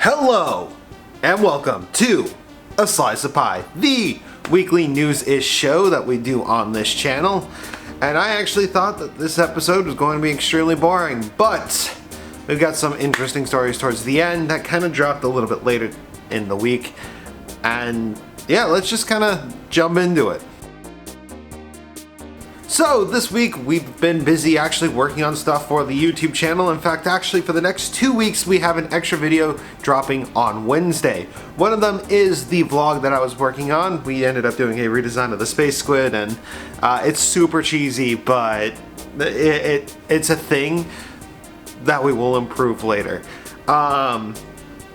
Hello, and welcome to A Slice of Pie, the weekly news-ish show that we do on this channel. And I actually thought that this episode was going to be extremely boring, but we've got some interesting stories towards the end that kind of dropped a little bit later in the week. And yeah, let's just kind of jump into it. So this week we've been busy actually working on stuff for the YouTube channel. In fact, actually for the next 2 weeks we have an extra video dropping on Wednesday. One of them is the vlog that I was working on. We ended up doing a redesign of the Space Squid, and it's super cheesy, but it's a thing that we will improve later. And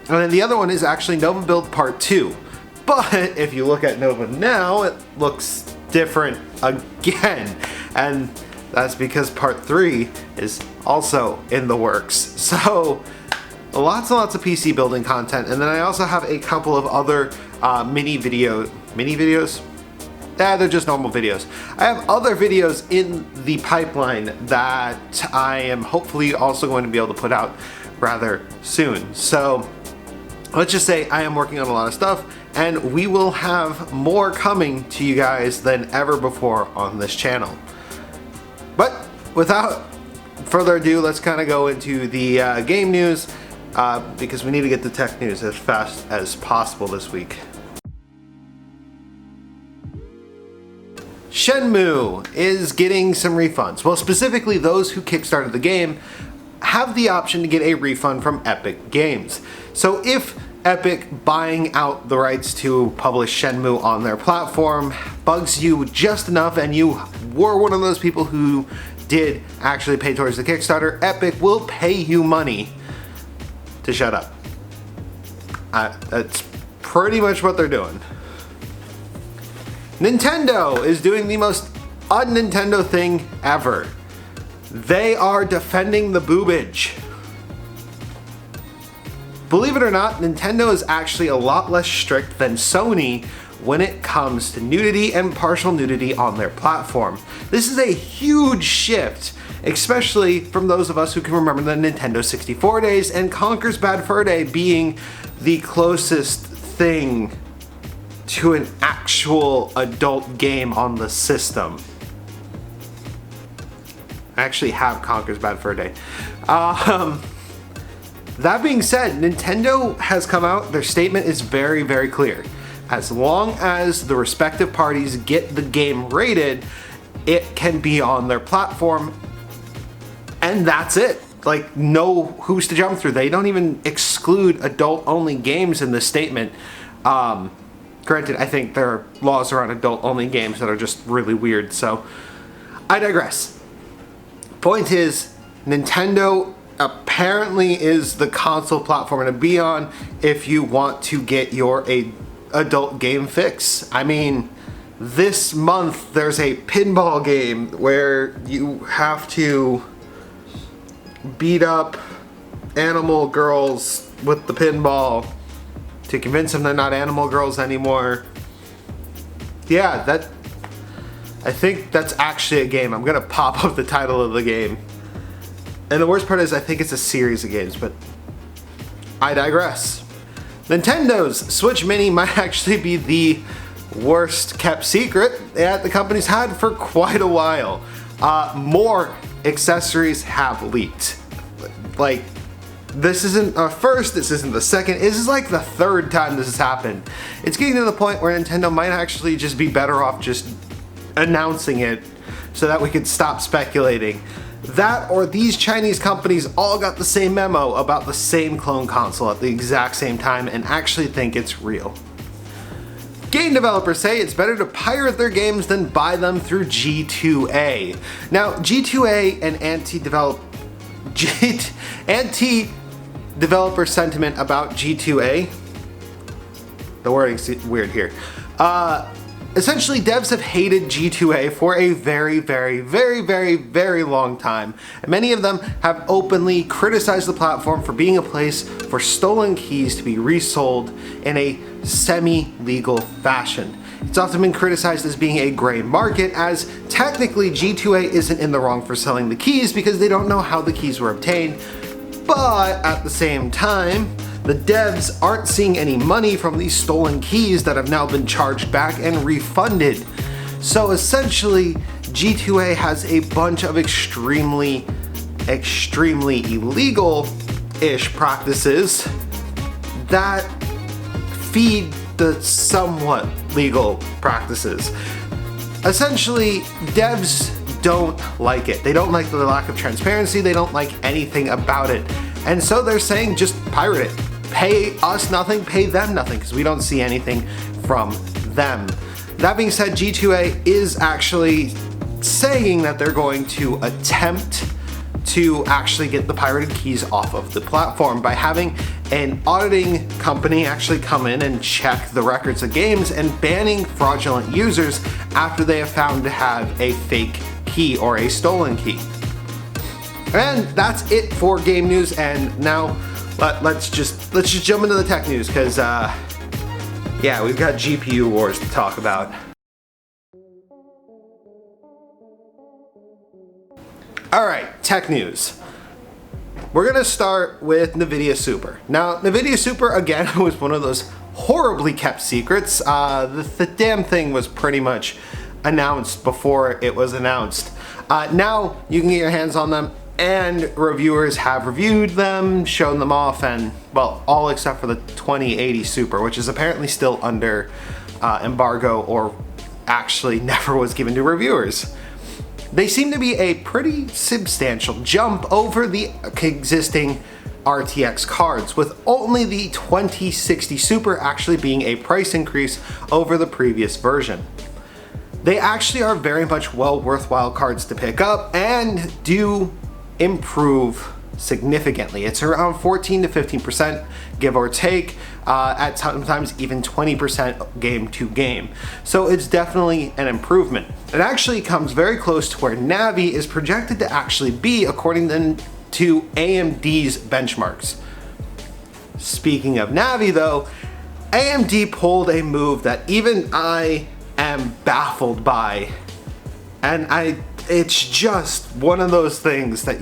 then the other one is actually Nova Build Part 2. But if you look at Nova now, it looks different again, and that's because part 3 is also in the works. So lots and lots of PC building content, and then I also have a couple of other mini videos. Yeah, they're just normal videos. I have other videos in the pipeline that I am hopefully also going to be able to put out rather soon. So let's just say I am working on a lot of stuff, and we will have more coming to you guys than ever before on this channel. But without further ado, let's kind of go into the game news, because we need to get the tech news as fast as possible this week. Shenmue is getting some refunds. Well, specifically those who kickstarted the game have the option to get a refund from Epic Games. So if Epic buying out the rights to publish Shenmue on their platform bugs you just enough, and you were one of those people who did actually pay towards the Kickstarter, Epic will pay you money to shut up. That's pretty much what they're doing. Nintendo is doing the most un-Nintendo thing ever. They are defending the boobage. Believe it or not, Nintendo is actually a lot less strict than Sony when it comes to nudity and partial nudity on their platform. This is a huge shift, especially from those of us who can remember the Nintendo 64 days and Conker's Bad Fur Day being the closest thing to an actual adult game on the system. I actually have Conker's Bad Fur Day. That being said, Nintendo has come out, their statement is very, very clear. As long as the respective parties get the game rated, it can be on their platform, and that's it. Like, no hoops to jump through. They don't even exclude adult-only games in this statement. Granted, I think there are laws around adult-only games that are just really weird, so I digress. Point is, Nintendo apparently is the console platform to be on if you want to get your adult game fix. I mean, this month there's a pinball game where you have to beat up animal girls with the pinball to convince them they're not animal girls anymore. Yeah, I think that's actually a game. I'm gonna pop up the title of the game. And the worst part is I think it's a series of games, but I digress. Nintendo's Switch Mini might actually be the worst kept secret that the company's had for quite a while. More accessories have leaked. Like, this isn't a first, this isn't the second, this is like the third time this has happened. It's getting to the point where Nintendo might actually just be better off just announcing it so that we could stop speculating. That or these Chinese companies all got the same memo about the same clone console at the exact same time and actually think it's real. Game developers say it's better to pirate their games than buy them through G2A. Now, G2A and anti-developer sentiment about G2A, the wording's weird here. Essentially, devs have hated G2A for a very, very, very, very, very long time. And many of them have openly criticized the platform for being a place for stolen keys to be resold in a semi-legal fashion. It's often been criticized as being a gray market, as technically G2A isn't in the wrong for selling the keys because they don't know how the keys were obtained. But at the same time, the devs aren't seeing any money from these stolen keys that have now been charged back and refunded. So essentially, G2A has a bunch of extremely illegal-ish practices that feed the somewhat legal practices. Essentially, devs don't like it. They don't like the lack of transparency. They don't like anything about it. And so they're saying just pirate it. Pay us nothing, pay them nothing, because we don't see anything from them. That being said, G2A is actually saying that they're going to attempt to actually get the pirated keys off of the platform by having an auditing company actually come in and check the records of games and banning fraudulent users after they have found to have a fake key or a stolen key. And that's it for game news, and now let's just jump into the tech news, because yeah, we've got GPU wars to talk about. Alright, tech news. We're gonna start with NVIDIA Super. Now, NVIDIA Super, again, was one of those horribly kept secrets. The damn thing was pretty much announced before it was announced. Now, you can get your hands on them, and reviewers have reviewed them, shown them off, and, well, all except for the 2080 Super, which is apparently still under embargo, or actually never was given to reviewers. They seem to be a pretty substantial jump over the existing RTX cards, with only the 2060 Super actually being a price increase over the previous version. They actually are very much worthwhile cards to pick up and do improve significantly. It's around 14 to 15%, give or take, at sometimes even 20% game to game. So it's definitely an improvement. It actually comes very close to where Navi is projected to actually be, according to AMD's benchmarks. Speaking of Navi though, AMD pulled a move that even I am baffled by, and it's just one of those things that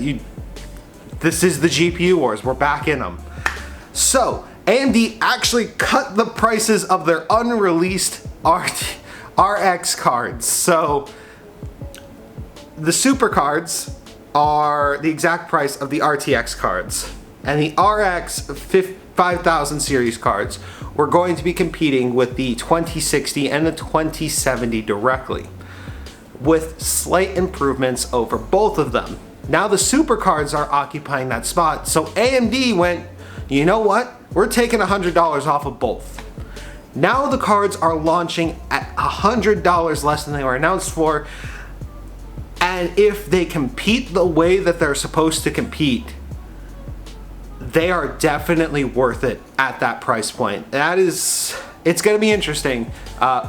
this is the GPU wars, we're back in them. So, AMD actually cut the prices of their unreleased RX cards. So, the Super cards are the exact price of the RTX cards, and the RX 5000 series cards were going to be competing with the 2060 and the 2070 directly, with slight improvements over both of them. Now the Super cards are occupying that spot, so AMD went, you know what? We're taking $100 off of both. Now the cards are launching at $100 less than they were announced for, and if they compete the way that they're supposed to compete, they are definitely worth it at that price point. It's going to be interesting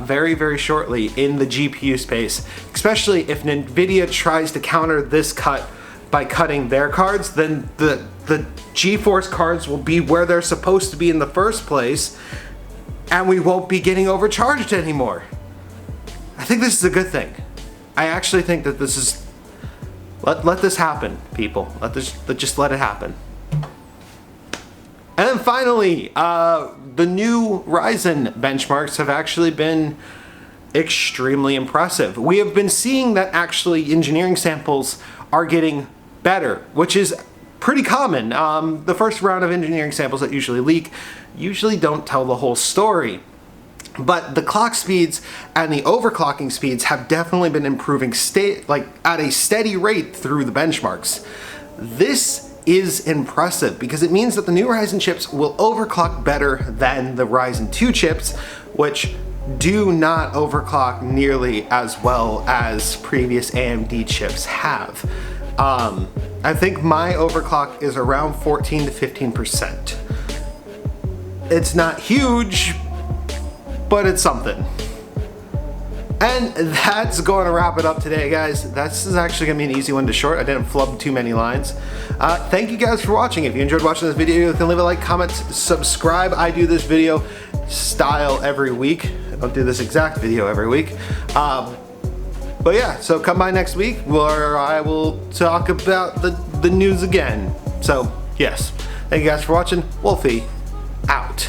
very, very shortly in the GPU space, especially if NVIDIA tries to counter this cut by cutting their cards. Then the GeForce cards will be where they're supposed to be in the first place, and we won't be getting overcharged anymore. I think this is a good thing. I actually think that this is, let this happen, people. Just let it happen. And then finally, the new Ryzen benchmarks have actually been extremely impressive. We have been seeing that actually engineering samples are getting better, which is pretty common. The first round of engineering samples that usually leak usually don't tell the whole story. But the clock speeds and the overclocking speeds have definitely been improving at a steady rate through the benchmarks. This is impressive because it means that the new Ryzen chips will overclock better than the Ryzen 2 chips, which do not overclock nearly as well as previous AMD chips have. I think my overclock is around 14 to 15%. It's not huge, but it's something. And that's going to wrap it up today, guys. This is actually going to be an easy one to short. I didn't flub too many lines. Thank you guys for watching. If you enjoyed watching this video, you can leave a like, comment, subscribe. I do this video style every week. I don't do this exact video every week. But yeah, so come by next week where I will talk about the news again. So yes, thank you guys for watching. Wolfie out.